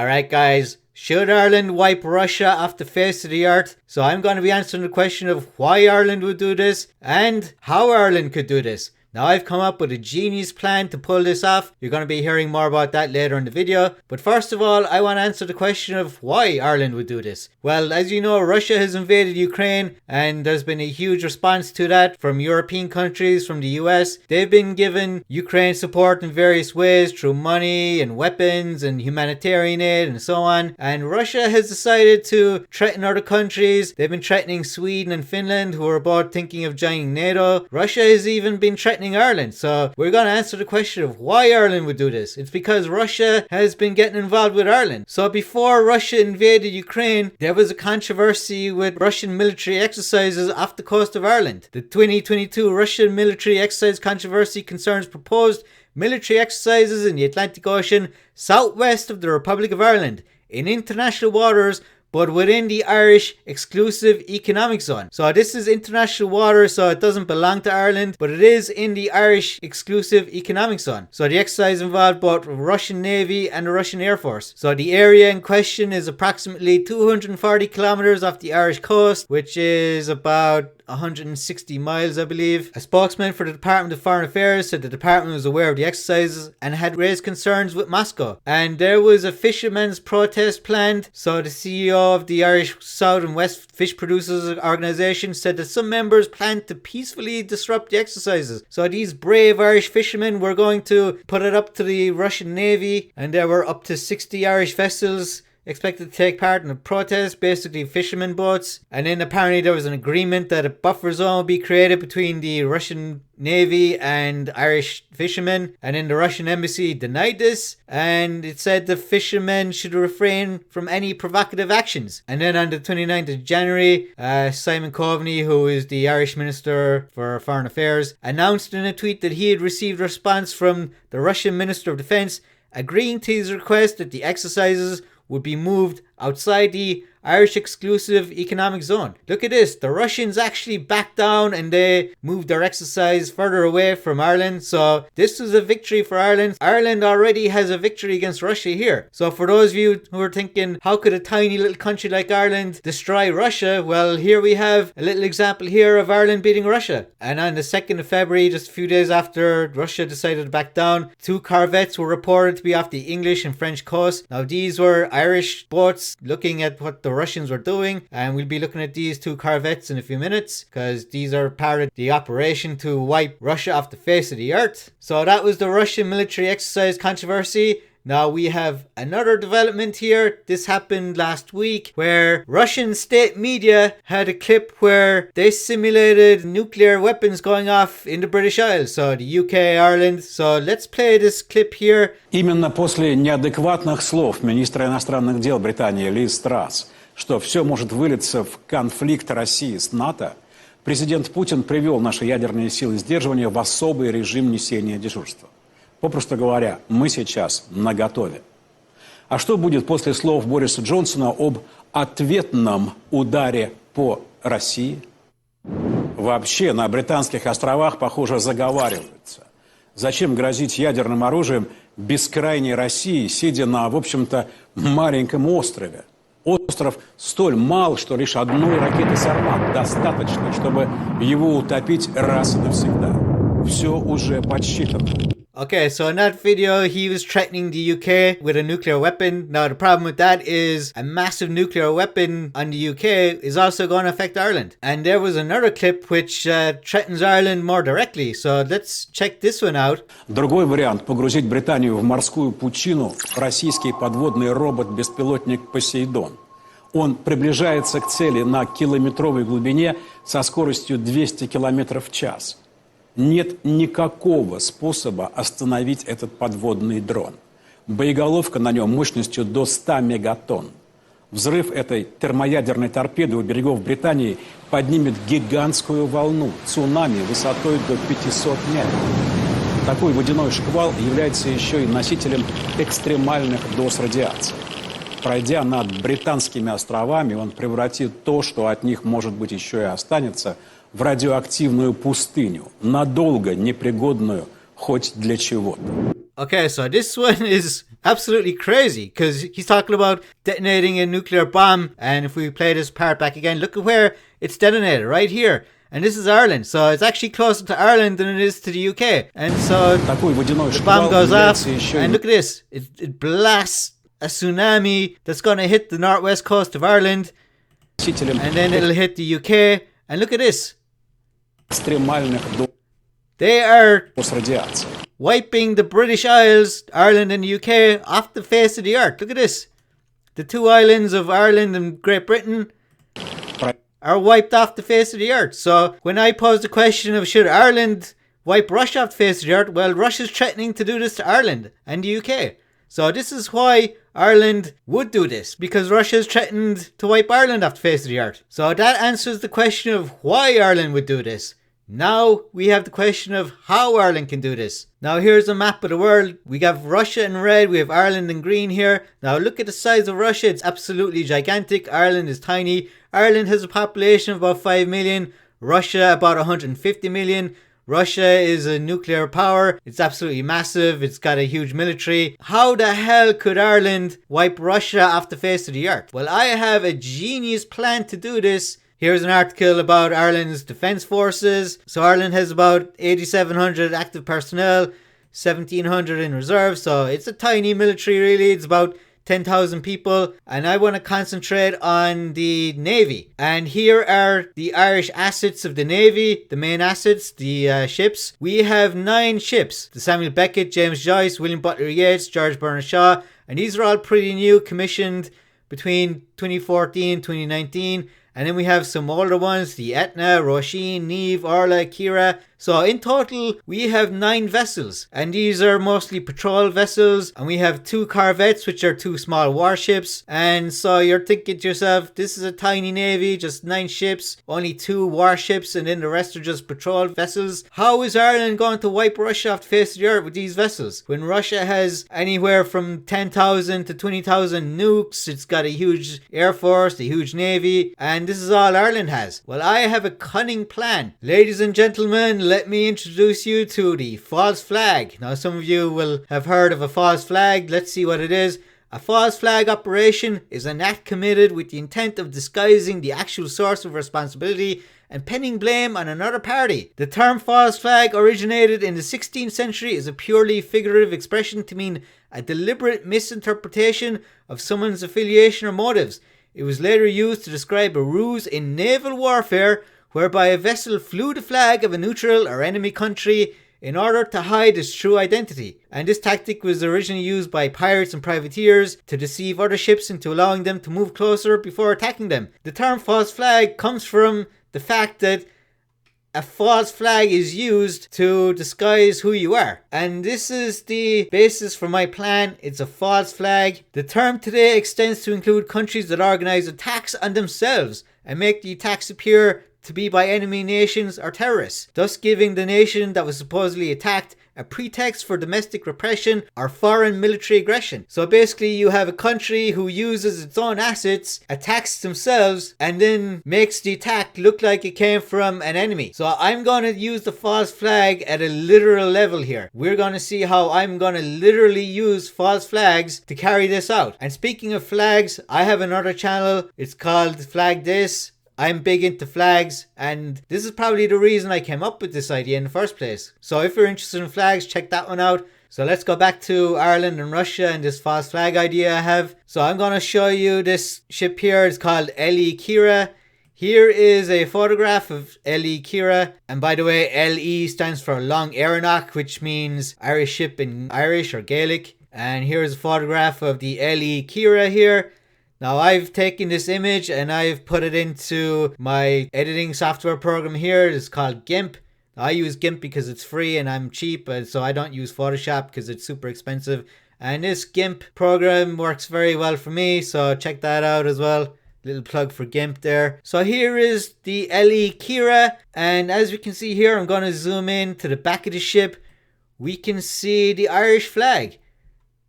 Alright guys, should Ireland wipe Russia off the face of the earth? So I'm going to be answering the question of why Ireland would do this and how Ireland could do this. Now I've come up with a genius plan to pull this off. You're going to be hearing more about that later in the video. But first of all, I want to answer the question of why Ireland would do this. Well, as you know, Russia has invaded Ukraine and there's been a huge response to that from European countries, from the US. They've been giving Ukraine support in various ways through money and weapons and humanitarian aid and so on. And Russia has decided to threaten other countries. They've been threatening Sweden and Finland, who are both thinking of joining NATO. Russia has even been threatening Ireland. So we're going to answer the question of why Ireland would do this. It's because Russia has been getting involved with Ireland. So before Russia invaded Ukraine, there was a controversy with Russian military exercises off the coast of Ireland. The 2022 Russian military exercise controversy concerns proposed military exercises in the Atlantic Ocean southwest of the Republic of Ireland in international waters, but within the Irish exclusive economic zone. So this is international water, so it doesn't belong to Ireland, but it is in the Irish exclusive economic zone. So the exercise involved both the Russian Navy and the Russian Air Force. So the area in question is approximately 240 kilometers off the Irish coast, which is about 160 miles, I believe. A spokesman for the Department of Foreign Affairs said the department was aware of the exercises and had raised concerns with Moscow. And there was a fishermen's protest planned. So the CEO of the Irish South and West Fish Producers Organisation said that some members planned to peacefully disrupt the exercises. So these brave Irish fishermen were going to put it up to the Russian Navy, and there were up to 60 Irish vessels expected to take part in the protest, basically fishermen boats. And then apparently there was an agreement that a buffer zone would be created between the Russian Navy and Irish fishermen. And then the Russian embassy denied this, and it said the fishermen should refrain from any provocative actions. And then on the 29th of January, Simon Coveney, who is the Irish Minister for Foreign Affairs, announced in a tweet that he had received a response from the Russian Minister of Defense agreeing to his request that the exercises would be moved outside the Irish exclusive economic zone. Look at this. The Russians actually backed down and they moved their exercise further away from Ireland. So this was a victory for Ireland. Ireland already has a victory against Russia here. So for those of you who are thinking, how could a tiny little country like Ireland destroy Russia? Well, here we have a little example here of Ireland beating Russia. And on the 2nd of February, just a few days after Russia decided to back down, 2 corvettes were reported to be off the English and French coast. Now these were Irish boats looking at what the Russians were doing, and we'll be looking at these 2 corvettes in a few minutes because these are part of the operation to wipe Russia off the face of the earth. So that was the Russian military exercise controversy. Now we have another development here. This happened last week where Russian state media had a clip where they simulated nuclear weapons going off in the British Isles, so the UK, Ireland. So let's play this clip here. Именно после неадекватных слов министра иностранных дел Британии Лиз Трасс, что все может вылиться в конфликт России с НАТО, президент Путин привел наши ядерные силы сдерживания в особый режим несения дежурства. Попросту говоря, мы сейчас наготове. А что будет после слов Бориса Джонсона об ответном ударе по России? Вообще на Британских островах, похоже, заговариваются. Зачем грозить ядерным оружием бескрайней России, сидя на, в общем-то, маленьком острове? Остров столь мал, что лишь одной ракеты «Сармат» достаточно, чтобы его утопить раз и навсегда. Все уже подсчитано. Okay, so in that video, he was threatening the UK with a nuclear weapon. Now, the problem with that is a massive nuclear weapon on the UK is also going to affect Ireland. And there was another clip which threatens Ireland more directly. So let's check this one out. Другой вариант – погрузить Британию в морскую пучину российский подводный робот-беспилотник «Посейдон». Он приближается к цели на километровой глубине со скоростью 200 км в час. Нет никакого способа остановить этот подводный дрон. Боеголовка на нем мощностью до 100 мегатонн. Взрыв этой термоядерной торпеды у берегов Британии поднимет гигантскую волну, цунами высотой до 500 метров. Такой водяной шквал является еще и носителем экстремальных доз радиации. Пройдя над Британскими островами, он превратит то, что от них, может быть, еще и останется, в радиоактивную пустыню, надолго непригодную хоть для чего-то. Okay, so this one is absolutely crazy because he's talking about detonating a nuclear bomb. And if we play this part back again, look at where it's detonated, right here. And this is Ireland, so it's actually closer to Ireland than it is to the UK. And so the bomb goes off, and look at this. It blasts a tsunami that's going to hit the northwest coast of Ireland, and then it'll hit the UK. And look at this. They are wiping the British Isles, Ireland and the UK, off the face of the earth. Look at this. The two islands of Ireland and Great Britain are wiped off the face of the earth. So when I pose the question of should Ireland wipe Russia off the face of the earth, well, Russia's threatening to do this to Ireland and the UK. So this is why Ireland would do this, because Russia's threatened to wipe Ireland off the face of the earth. So that answers the question of why Ireland would do this. Now we have the question of how Ireland can do this. Now here's a map of the world. We have Russia in red, we have Ireland in green here. Now look at the size of Russia, it's absolutely gigantic. Ireland is tiny. Ireland has a population of about 5 million. Russia about 150 million. Russia is a nuclear power. It's absolutely massive. It's got a huge military. How the hell could Ireland wipe Russia off the face of the earth? Well, I have a genius plan to do this. Here's an article about Ireland's defence forces. So Ireland has about 8,700 active personnel, 1,700 in reserve. So it's a tiny military really. It's about 10,000 people, and I want to concentrate on the Navy. And here are the Irish assets of the Navy, the main assets, the ships. We have 9 ships. The Samuel Beckett, James Joyce, William Butler Yeats, George Bernard Shaw, and these are all pretty new, commissioned between 2014 and 2019. And then we have some older ones, the Etna, Roisin, Neve, Orla, Kira. So in total, we have 9 vessels. And these are mostly patrol vessels. And we have 2 corvettes, which are 2 small warships. And so you're thinking to yourself, this is a tiny navy, just 9 ships, only 2 warships, and then the rest are just patrol vessels. How is Ireland going to wipe Russia off the face of the earth with these vessels? When Russia has anywhere from 10,000 to 20,000 nukes, it's got a huge air force, a huge navy, and this is all Ireland has. Well, I have a cunning plan. Ladies and gentlemen, let me introduce you to the false flag. Now, some of you will have heard of a false flag. Let's see what it is. A false flag operation is an act committed with the intent of disguising the actual source of responsibility and pinning blame on another party. The term false flag originated in the 16th century as a purely figurative expression to mean a deliberate misinterpretation of someone's affiliation or motives. It was later used to describe a ruse in naval warfare whereby a vessel flew the flag of a neutral or enemy country in order to hide its true identity. And this tactic was originally used by pirates and privateers to deceive other ships into allowing them to move closer before attacking them. The term false flag comes from the fact that a false flag is used to disguise who you are. And this is the basis for my plan. It's a false flag. The term today extends to include countries that organize attacks on themselves and make the attacks appear to be by enemy nations or terrorists, thus giving the nation that was supposedly attacked a pretext for domestic repression or foreign military aggression. So basically you have a country who uses its own assets, attacks themselves, and then makes the attack look like it came from an enemy. So I'm going to use the false flag at a literal level here. We're going to see how I'm going to literally use false flags to carry this out. And speaking of flags, I have another channel. It's called Flag This. I'm big into flags, and this is probably the reason I came up with this idea in the first place. So if you're interested in flags, check that one out. So let's go back to Ireland and Russia and this false flag idea I have. So I'm going to show you this ship here. It's called L.E. Kira. Here is a photograph of L.E. Kira. And by the way, L.E. stands for Long Éireannach, which means Irish ship in Irish or Gaelic. And here's a photograph of the L.E. Kira here. Now I've taken this image and I've put it into my editing software program here. It's called GIMP. I use GIMP because it's free and I'm cheap, so I don't use Photoshop because it's super expensive. And this GIMP program works very well for me, so check that out as well. Little plug for GIMP there. So here is the L.E. Kira, and as we can see here, I'm going to zoom in to the back of the ship. We can see the Irish flag.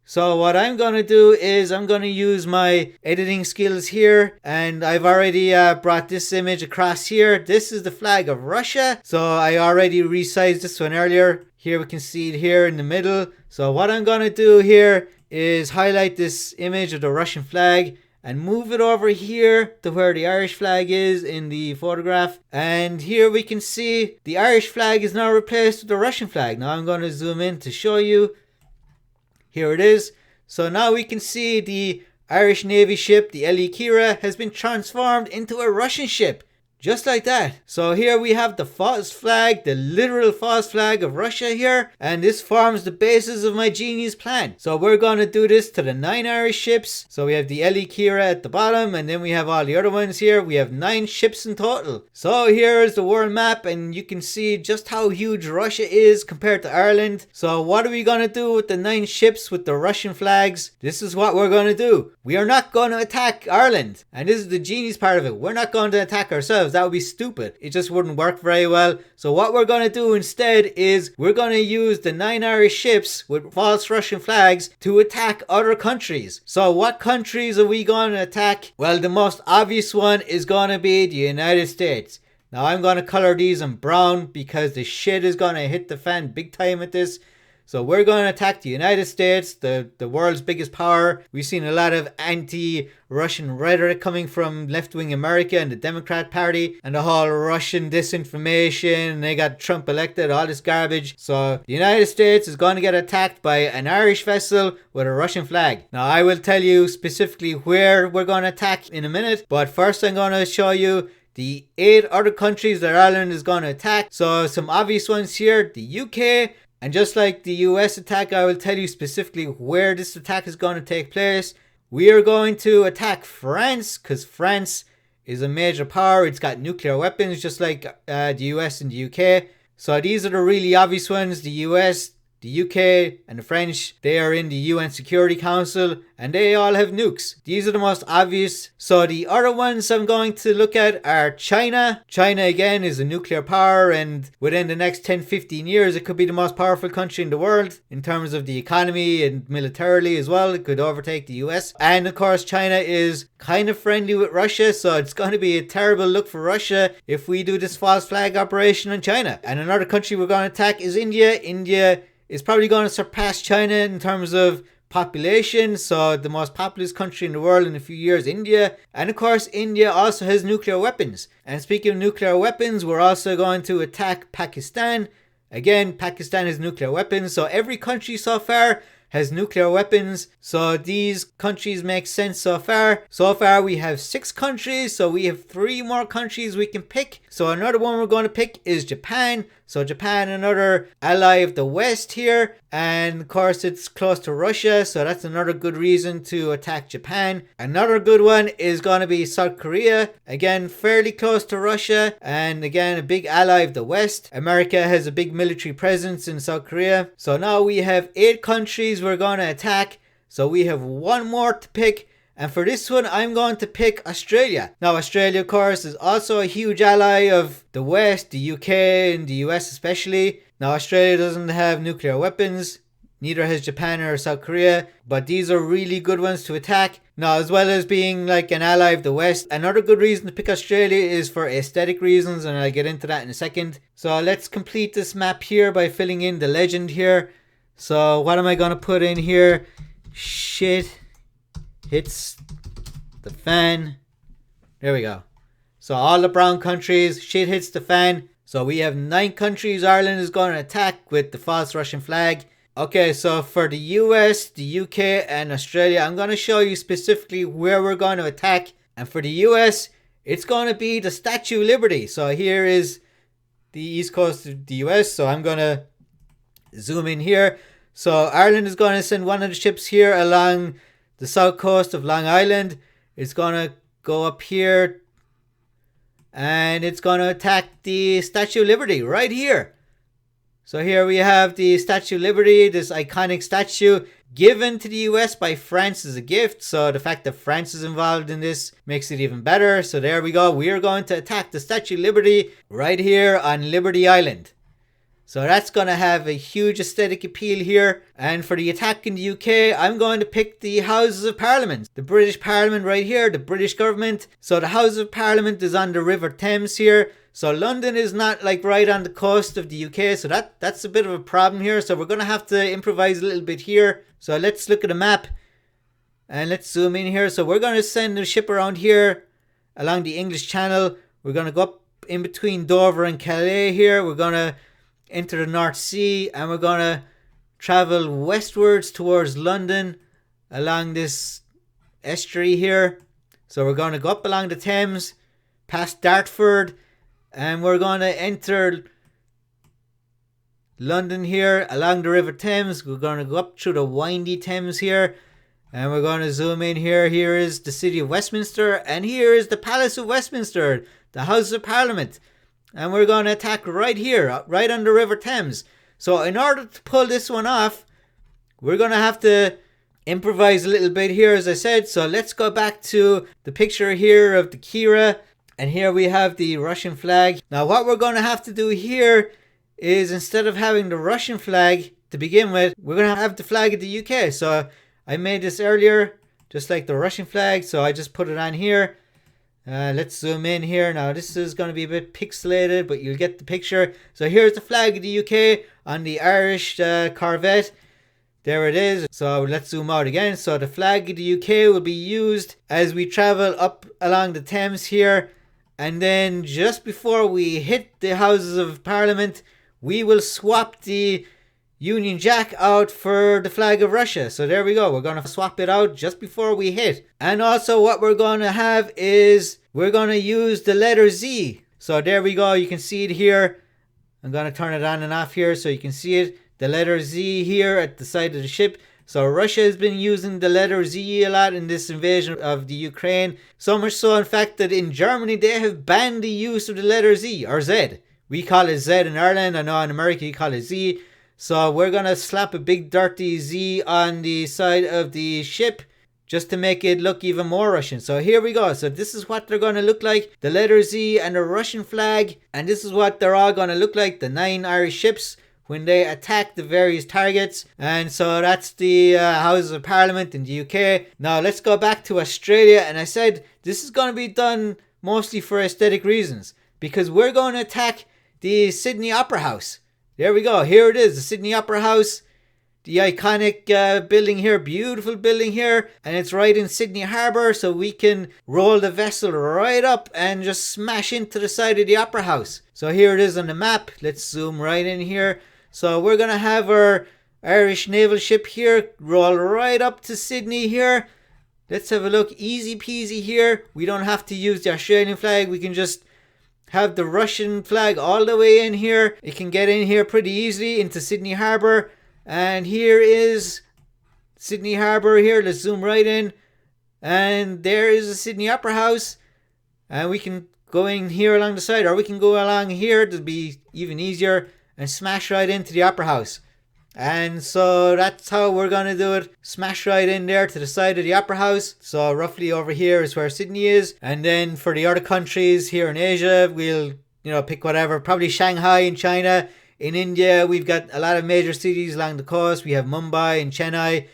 So what I'm going to do is I'm going to use my editing skills here, and I've already brought this image across here. This is the flag of Russia. So I already resized this one earlier. Here we can see it here in the middle. So what I'm going to do here is highlight this image of the Russian flag and move it over here to where the Irish flag is in the photograph. And here we can see the Irish flag is now replaced with the Russian flag. Now I'm going to zoom in to show you. Here it is. So now we can see the Irish Navy ship, the Ellie Kira, has been transformed into a Russian ship. Just like that. So here we have the false flag, the literal false flag of Russia here. And this forms the basis of my genius plan. So we're going to do this to the 9 Irish ships. So we have the Ellie Kira at the bottom, and then we have all the other ones here. We have 9 ships in total. So here is the world map, and you can see just how huge Russia is compared to Ireland. So what are we going to do with the 9 ships with the Russian flags? This is what we're going to do. We are not going to attack Ireland. And this is the genius part of it. We're not going to attack ourselves. That would be stupid. It just wouldn't work very well. So what we're going to do instead is we're going to use the 9 Irish ships with false Russian flags to attack other countries. So what countries are we going to attack? Well, the most obvious one is going to be the United States. Now I'm going to color these in brown because the shit is going to hit the fan big time with this. So we're going to attack the United States, the world's biggest power. We've seen a lot of anti-Russian rhetoric coming from left-wing America and the Democrat Party, and the whole Russian disinformation, and they got Trump elected, all this garbage. So the United States is going to get attacked by an Irish vessel with a Russian flag. Now I will tell you specifically where we're going to attack in a minute, but first I'm going to show you the 8 other countries that Ireland is going to attack. So some obvious ones here, the UK. And just like the US attack, I will tell you specifically where this attack is going to take place. We are going to attack France because France is a major power. It's got nuclear weapons just like the US and the UK. So these are the really obvious ones. The US, the UK and the French, they are in the UN Security Council and they all have nukes. These are the most obvious. So the other ones I'm going to look at are China. China again is a nuclear power, and within the next 10-15 years it could be the most powerful country in the world in terms of the economy and militarily as well. It could overtake the US. And of course China is kind of friendly with Russia, so it's going to be a terrible look for Russia if we do this false flag operation in China. And another country we're going to attack is India. India is probably going to surpass China in terms of population, so the most populous country in the world in a few years, India. And of course India also has nuclear weapons. And speaking of nuclear weapons, we're also going to attack Pakistan. Again, Pakistan has nuclear weapons, so every country so far has nuclear weapons. So these countries make sense so far. So far we have 6 countries, so we have 3 more countries we can pick. So another one we're going to pick is Japan. So Japan, another ally of the West here. And of course it's close to Russia, so that's another good reason to attack Japan. Another good one is going to be South Korea. Again, fairly close to Russia, and again a big ally of the West. America has a big military presence in South Korea. So now we have 8 countries we're going to attack. So we have 1 more to pick. And for this one, I'm going to pick Australia. Now, Australia, of course, is also a huge ally of the West, the UK, and the US especially. Now, Australia doesn't have nuclear weapons. Neither has Japan or South Korea. But these are really good ones to attack. Now, as well as being like an ally of the West, another good reason to pick Australia is for aesthetic reasons, and I'll get into that in a second. So let's complete this map here by filling in the legend here. So what am I going to put in here? Shit hits the fan. There we go. So all the brown countries, shit hits the fan. So we have 9 countries Ireland is going to attack with the false Russian flag. Okay, so for the US, the UK and Australia, I'm going to show you specifically where we're going to attack. And for the US, it's going to be the Statue of Liberty. So here is the east coast of the US. So I'm going to zoom in here. So Ireland is going to send one of the ships here along the south coast of Long Island. It's going to go up here and it's going to attack the Statue of Liberty right here. So here we have the Statue of Liberty, this iconic statue given to the US by France as a gift. So the fact that France is involved in this makes it even better. So there we go. We are going to attack the Statue of Liberty right here on Liberty Island. So that's going to have a huge aesthetic appeal here. And for the attack in the UK, I'm going to pick the Houses of Parliament. The British Parliament right here, the British government. So the House of Parliament is on the River Thames here. So London is not like right on the coast of the UK. So that's a bit of a problem here. So we're going to have to improvise a little bit here. So let's look at a map. And let's zoom in here. So we're going to send a ship around here along the English Channel. We're going to go up in between Dover and Calais here. We're going to enter the North Sea, and we're going to travel westwards towards London along this estuary here. So we're going to go up along the Thames, past Dartford, and we're going to enter London here along the River Thames. We're going to go up through the windy Thames here, and we're going to zoom in here. Here is the city of Westminster, and here is the Palace of Westminster, the House of Parliament. And we're going to attack right here, right on the River Thames. So in order to pull this one off, we're going to have to improvise a little bit here, as I said. So let's go back to the picture here of the Kira. And here we have the Russian flag. Now what we're going to have to do here is, instead of having the Russian flag to begin with, we're going to have the flag of the UK. So I made this earlier, just like the Russian flag. So I just put it on here. Let's zoom in here. Now this is going to be a bit pixelated, but you'll get the picture. So here's the flag of the UK on the Irish Corvette. There it is. So let's zoom out again. So the flag of the UK will be used as we travel up along the Thames here. And then just before we hit the Houses of Parliament, we will swap the Union Jack out for the flag of Russia. So there we go. We're going to swap it out just before we hit. And also what we're going to have is we're going to use the letter Z. So there we go. You can see it here. I'm going to turn it on and off here so you can see it. The letter Z here at the side of the ship. So Russia has been using the letter Z a lot in this invasion of the Ukraine. So much so, in fact, that in Germany they have banned the use of the letter Z or Z. We call it Z in Ireland. I know in America you call it Z. So we're going to slap a big dirty Z on the side of the ship just to make it look even more Russian. So here we go. So this is what they're going to look like. The letter Z and the Russian flag. And this is what they're all going to look like. The 9 Irish ships when they attack the various targets. And so that's the Houses of Parliament in the UK. Now let's go back to Australia. And I said this is going to be done mostly for aesthetic reasons, because we're going to attack the Sydney Opera House. There we go. Here it is, the Sydney Opera House. The iconic building here, beautiful building here. And it's right in Sydney Harbour, so we can roll the vessel right up and just smash into the side of the Opera House. So here it is on the map. Let's zoom right in here. So we're going to have our Irish naval ship here roll right up to Sydney here. Let's have a look. Easy peasy here. We don't have to use the Australian flag. We can just have the Russian flag all the way in here. It can get in here pretty easily into Sydney Harbour. And here is Sydney Harbour here. Let's zoom right in. And there is the Sydney Opera House. And we can go in here along the side, or we can go along here. It'll be even easier, and smash right into the Opera House. And so that's how we're going to do it. Smash right in there to the side of the Opera House. So roughly over here is where Sydney is. And then for the other countries here in Asia, we'll, pick whatever. Probably Shanghai in China. In India, we've got a lot of major cities along the coast. We have Mumbai and Chennai.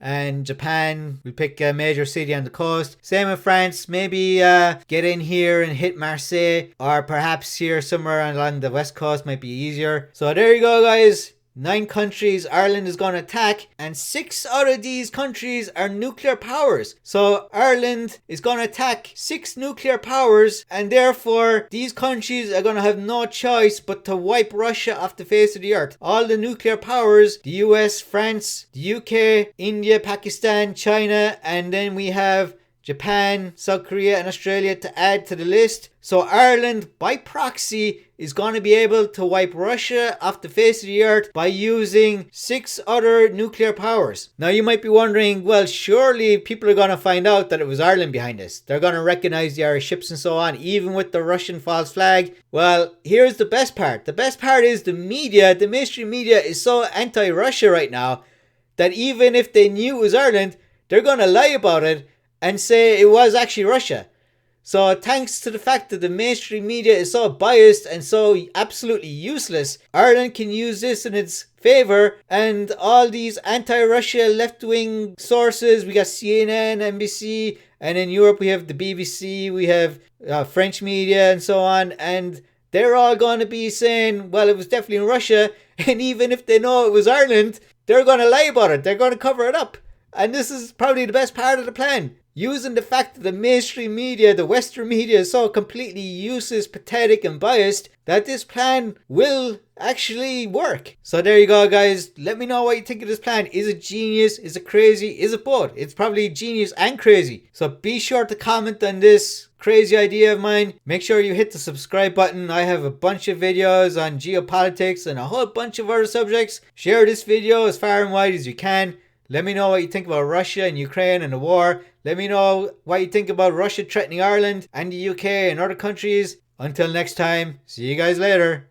And Japan, we pick a major city on the coast. Same in France. Maybe get in here and hit Marseille. Or perhaps here somewhere along the west coast might be easier. So there you go, guys. 9 countries Ireland is going to attack, and 6 out of these countries are nuclear powers. So Ireland is going to attack 6 nuclear powers, and therefore these countries are going to have no choice but to wipe Russia off the face of the earth. All the nuclear powers, the US, France, the UK, India, Pakistan, China, and then we have Japan, South Korea and Australia to add to the list. So Ireland, by proxy, is going to be able to wipe Russia off the face of the earth by using 6 other nuclear powers. Now you might be wondering, well, surely people are going to find out that it was Ireland behind this. They're going to recognize the Irish ships and so on, even with the Russian false flag. Well, here's the best part. The best part is the media, the mainstream media is so anti-Russia right now that even if they knew it was Ireland, they're going to lie about it and say it was actually Russia. So thanks to the fact that the mainstream media is so biased and so absolutely useless, Ireland can use this in its favor, and all these anti-Russia left-wing sources, we got CNN, NBC, and in Europe we have the BBC, we have French media and so on, and they're all going to be saying, well, it was definitely in Russia, and even if they know it was Ireland, they're going to lie about it, they're going to cover it up. And this is probably the best part of the plan. Using the fact that the mainstream media, the Western media, is so completely useless, pathetic and biased, that this plan will actually work. So there you go, guys. Let me know what you think of this plan. Is it genius? Is it crazy? Is it both? It's probably genius and crazy. So be sure to comment on this crazy idea of mine. Make sure you hit the subscribe button. I have a bunch of videos on geopolitics and a whole bunch of other subjects. Share this video as far and wide as you can. Let me know what you think about Russia and Ukraine and the war. Let me know what you think about Russia threatening Ireland and the UK and other countries. Until next time, see you guys later.